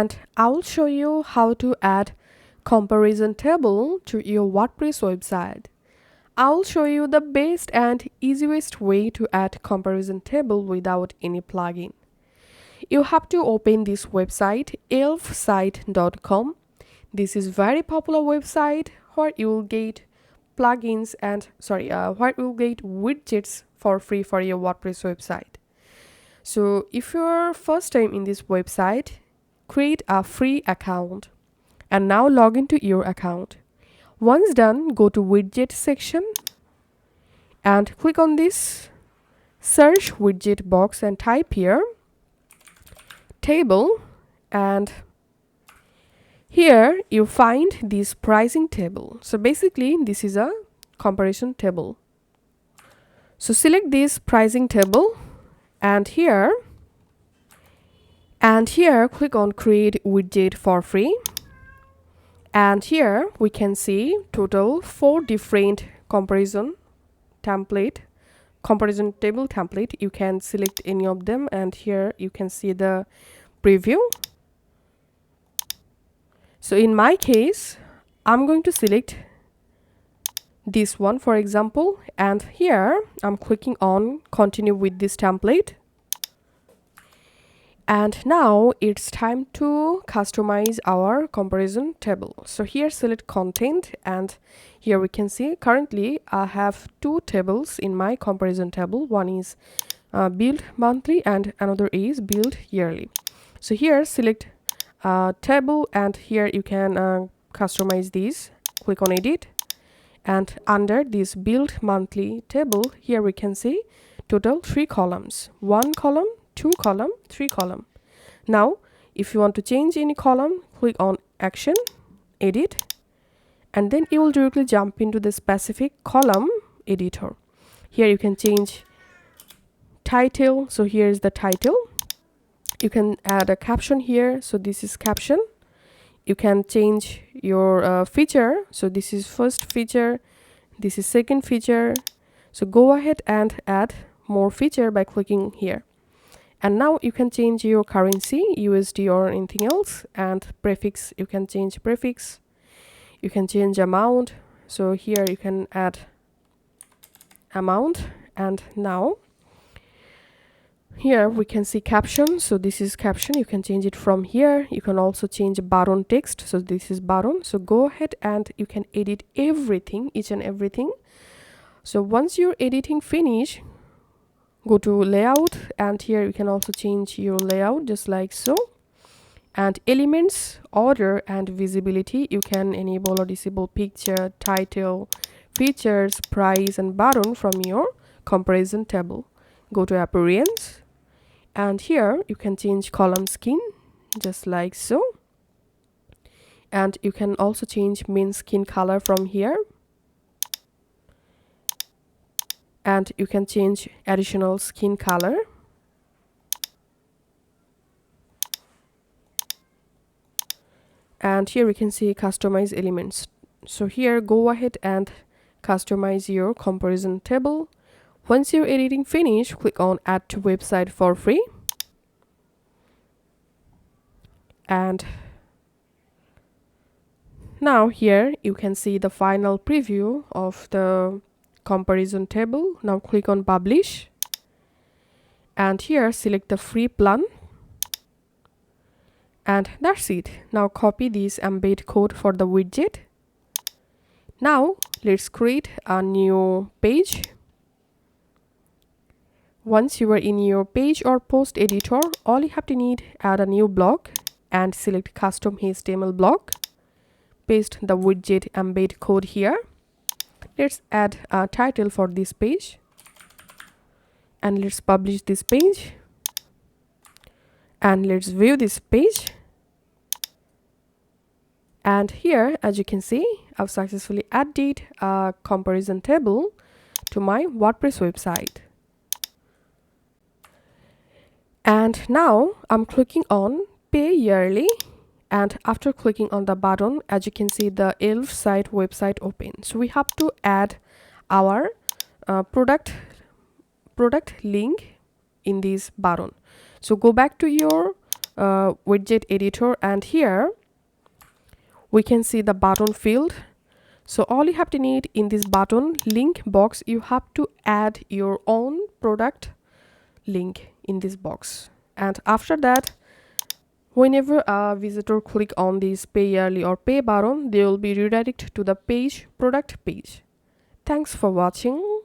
and I'll show you how to add comparison table to your WordPress website. I'll show you the best and easiest way to add comparison table without any plugin. You have to open this website elfsite.com. This is very popular website where you will get plugins and where you will get widgets for free for your WordPress website. So if you're first time in this website, create a free account and now log into your account. Once done, go to widget section and click on this search widget box and type here table, and here you find this pricing table. So basically this is a comparison table. So select this pricing table and here click on create widget for free, and here we can see total 4 different comparison table template. You can select any of them and here you can see the preview. So in my case I'm going to select this one for example, and here I'm clicking on continue with this template. And now it's time to customize our comparison table. So here select content, and here we can see currently I have 2 tables in my comparison table. One is billed monthly and another is billed yearly. So here select table and here you can customize these. Click on edit, and under this billed monthly table here we can see total 3 columns, 1 column, 2 column, 3 column. Now if you want to change any column, click on action, edit, and then you will directly jump into the specific column editor. Here you can change title. So here is the title. You can add a caption here. So this is caption. You can change your feature. So this is first feature, this is second feature. So go ahead and add more feature by clicking here. And now you can change your currency, USD or anything else, and prefix, you can change prefix. You can change amount. So here you can add amount, and now here we can see caption. So this is caption. You can change it from here. You can also change button text. So this is button. So go ahead and you can edit everything, each and everything. So once your editing finish, go to layout, and here you can also change your layout just like so. And elements, order and visibility, you can enable or disable picture, title, features, price and button from your comparison table. Go to appearance, and here you can change column skin just like so. And you can also change main skin color from here, and you can change additional skin color. And here we can see customize elements. So here go ahead and customize your comparison table. Once your editing finish, click on add to website for free, and now here you can see the final preview of the comparison table. Now click on publish, and here select the free plan, and that's it. Now copy this embed code for the widget. Now let's create a new page. Once you are in your page or post editor, all you have to need, add a new block and select custom HTML block. Paste the widget embed code here. Let's add a title for this page, and let's publish this page, and let's view this page. And here, as you can see, I've successfully added a comparison table to my WordPress website. And now I'm clicking on pay yearly, and after clicking on the button, as you can see, the Elf site website open. So we have to add our product link in this button. So go back to your widget editor, and here we can see the button field. So all you have to need in this button link box, you have to add your own product link in this box. And after that, whenever a visitor click on this pay yearly or pay button, they will be redirected to the product page. Thanks for watching.